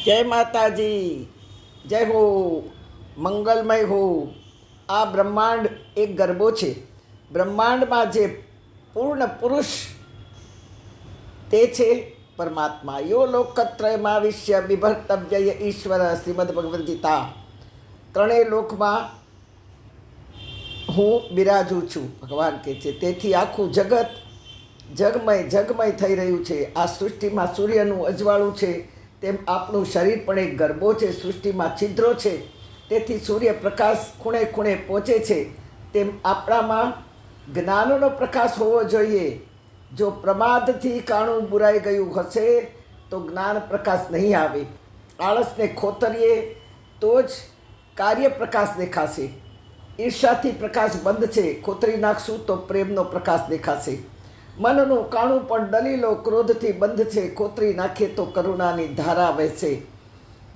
જય માતાજી, જય હો, મંગલમય હો. આ બ્રહ્માંડ એક ગરબો છે. બ્રહ્માંડમાં જે પૂર્ણ પુરુષ તે છે પરમાત્મા. યો લોકત્રયમાં વિશ્ય બિભર્તવ્ય ઈશ્વર. શ્રીમદ ભગવદ્ ગીતા. ત્રણેય લોકમાં હું બિરાજું છું, ભગવાન કહે છે. તેથી આખું જગત જગમય થઈ રહ્યું છે. આ સૃષ્ટિમાં સૂર્યનું અજવાળું છે, તેમ આપણું શરીર પણ એક ગરબો છે. સૃષ્ટિમાં છિદ્રો છે, તેથી સૂર્યપ્રકાશ ખૂણે ખૂણે પહોંચે છે. તેમ આપણામાં જ્ઞાનનો પ્રકાશ હોવો જોઈએ. જો પ્રમાદથી કાણું બુરાઈ ગયું હશે તો જ્ઞાન પ્રકાશ નહીં આવે. આળસને ખોતરીએ તો જ કાર્ય પ્રકાશ દેખાશે. ઈર્ષાથી પ્રકાશ બંધ છે, ખોતરી નાખશું તો પ્રેમનો પ્રકાશ દેખાશે. મનનું કાણું પણ દલીલો ક્રોધથી બંધ છે, ખોતરી નાખે તો કરુણાની ધારા વહેશે.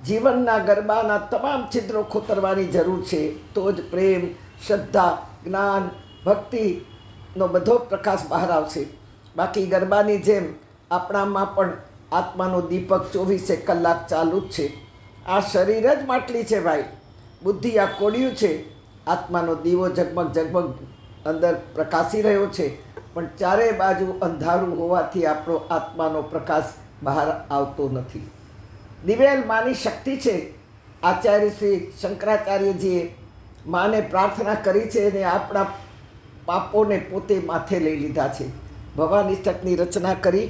જીવનના ગરબાના તમામ છિદ્રો ખોતરવાની જરૂર છે, તો જ પ્રેમ, શ્રદ્ધા, જ્ઞાન, ભક્તિનો બધો પ્રકાશ બહાર આવશે. બાકી ગરબાની જેમ આપણામાં પણ આત્માનો દીપક 24 કલાક ચાલુ જ છે. આ શરીર જ માટલી છે ભાઈ, બુદ્ધિ આ કોડિયું છે. આત્માનો દીવો ઝગમગ ઝગમગ અંદર પ્રકાશી રહ્યો છે, પણ ચારે બાજુ અંધારું હોવાથી આપણો આત્માનો પ્રકાશ બહાર આવતો નથી. દિવેલ માની શક્તિ છે. આચાર્ય શ્રી શંકરાચાર્યજીએ માને પ્રાર્થના કરી છે અને આપણા પાપોને પોતે માથે લઈ લીધા છે. ભવાની તકની રચના કરી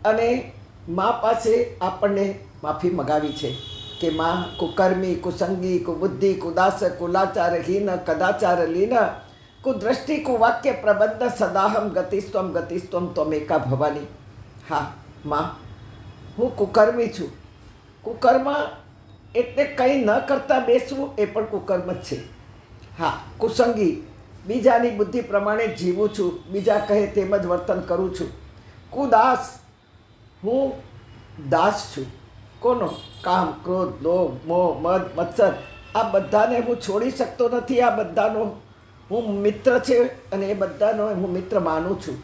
અને મા પાસે આપણને માફી મગાવી છે કે મા કુકર્મી, કુસંગી, કુબુદ્ધિ, કુદાસ, કુલાચાર હીન, કદાચાર લીન, કુદ્રષ્ટિ, કુવાક્ય પ્રબંધ, સદાહમ ગતિસ્ત્વમ ત્વમેકા ભવાની. હા મા, હું કુકર્મી છું. કુકર્મ એટલે કંઈ ન કરતા બેસવું, એ પણ કુકર્મ જ છે. હા, કુસંગી, બીજાની બુદ્ધિ પ્રમાણે જીવું છું, બીજા કહે તેમ જ વર્તન કરું છું. કુદાસ, હું દાસ છું. કોનો? કામ, ક્રોધ, લોભ, મોહ, મદ, મત્સર, આ બધાને હું છોડી શકતો નથી. આ બધાનો હું મિત્ર છે અને એ બધાનો હું મિત્ર માનું છું,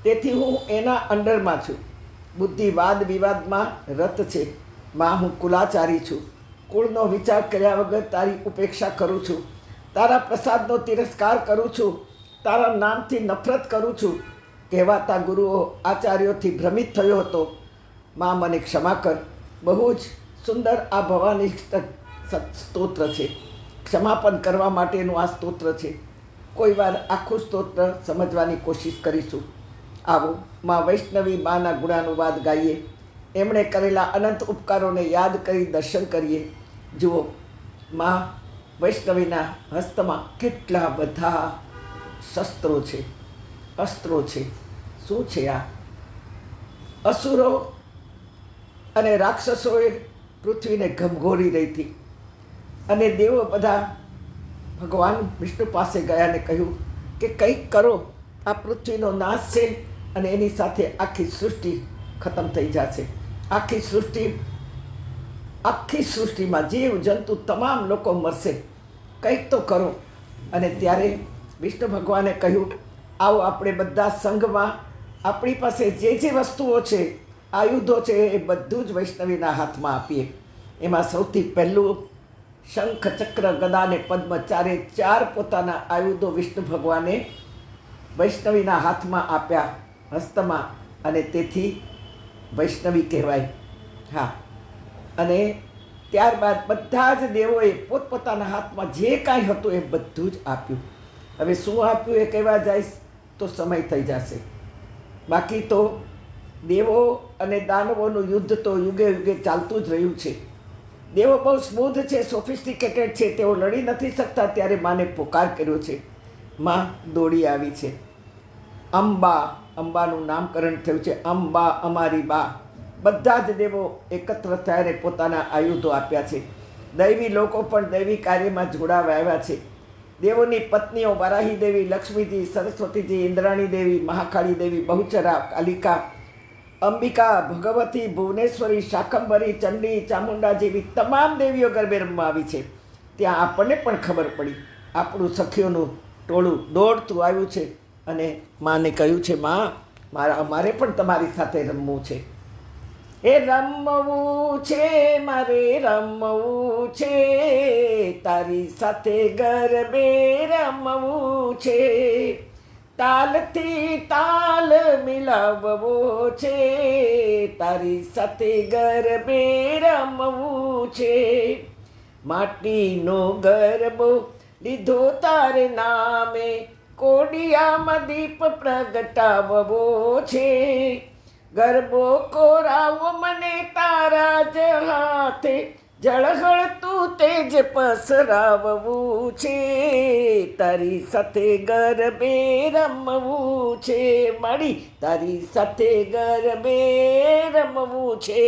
તેથી હું એના અંડરમાં છું. બુદ્ધિ વાદ વિવાદમાં રત છે. માં, હું કુલાચારી છું. કુળનો વિચાર કર્યા વગર તારી ઉપેક્ષા કરું છું. તારા પ્રસાદનો તિરસ્કાર કરું છું. તારા નામથી નફરત કરું છું. કહેવાતા ગુરુઓ આચાર્યોથી ભ્રમિત થયો હતો. માં, મને ક્ષમા કર. બહુ જ સુંદર આ ભવાની સ્તોત્ર છે. ક્ષમાપન કરવા માટેનું આ સ્તોત્ર છે. કોઈ વાર આખું સ્તોત્ર સમજવાની કોશિશ કરીશું. આવો માં વૈષ્ણવી માના ગુણાનુવાદ ગાઈએ. એમણે કરેલા અનંત ઉપકારોને યાદ કરી દર્શન કરીએ. જુઓ, માં વૈષ્ણવીના હસ્તમાં કેટલા બધા શસ્ત્રો છે, અસ્ત્રો છે. શું છે આ? અસુરો અને રાક્ષસોએ પૃથ્વીને ઘમઘોરી રહી હતી અને દેવો બધા ભગવાન વિષ્ણુ પાસે ગયા અને કહ્યું કે કંઈક કરો. આ પૃથ્વીનો નાશ છે અને એની સાથે આખી સૃષ્ટિ ખતમ થઈ જશે. આખી સૃષ્ટિમાં જીવ જંતુ તમામ લોકો મરશે. કંઈક તો કરો. અને ત્યારે વિષ્ણુ ભગવાને કહ્યું, આવો આપણે બધા સંઘમાં આપણી પાસે જે જે વસ્તુઓ છે, આયુધો છે, એ બધું જ વૈષ્ણવીના હાથમાં આપીએ. એમાં સૌથી પહેલું શંખ, ચક્ર, ગદા અને પદ્મ, ચાર પોતાના આયુધો વિષ્ણુ ભગવાને વૈષ્ણવીના હાથમાં આપ્યા, હસ્તમાં, અને તેથી વૈષ્ણવી કહેવાય. હા, અને ત્યારબાદ બધા જ દેવોએ પોતપોતાના હાથમાં જે કાંઈ હતું એ બધું જ આપ્યું. હવે શું આપ્યું એ કહેવા જઈશ તો સમય થઈ જશે. બાકી તો દેવો અને દાનવોનું યુદ્ધ તો યુગે યુગે ચાલતું જ રહ્યું છે. દેવો બહુ સ્મૂધ છે, સોફિસ્ટિકેટેડ છે, તેઓ લડી નથી શકતા. ત્યારે માને પોકાર કર્યો છે. માં દોડી આવી છે. અંબાનું નામકરણ થયું છે. અંબા, અમારી બા. બધા જ દેવો એકત્ર થઈને પોતાના આયુધો આપ્યા છે. દૈવી લોકો પણ દૈવી કાર્યમાં જોડાવા આવ્યા છે. દેવોની પત્નીઓ વારાહી દેવી, લક્ષ્મીજી, સરસ્વતીજી, ઇન્દ્રાણી દેવી, મહાકાળી દેવી, બહુચરા, કાલિકા, અંબિકા, ભગવતી, ભુવનેશ્વરી, શાકંભરી, ચંડી, ચામુંડા જેવી તમામ દેવીઓ ગરબે રમવા આવી છે. ત્યાં આપણને પણ ખબર પડી. આપણું સખીઓનું ટોળું દોડતું આવ્યું છે અને માને કહ્યું છે, માં, અમારે પણ તમારી સાથે રમવું છે. એ રમવું છે મારે રમવું છે, તારી સાથે ગરબે રમવું છે, તાલથી તાલ મિલાવવો છે, તારી સાથે ગરબે રમવું છે, માટીનો ગરબો લીધો તારે નામે, કોડિયામાં દીપ પ્રગટાવવો છે, ગરબો કોરાવો મને તારા જ હાથે, ઝળહળતું તેજ પસરાવવું છે, તારી સાથે ગરબે રમવું છે, માડી તારી સાથે ગરબે રમવું છે.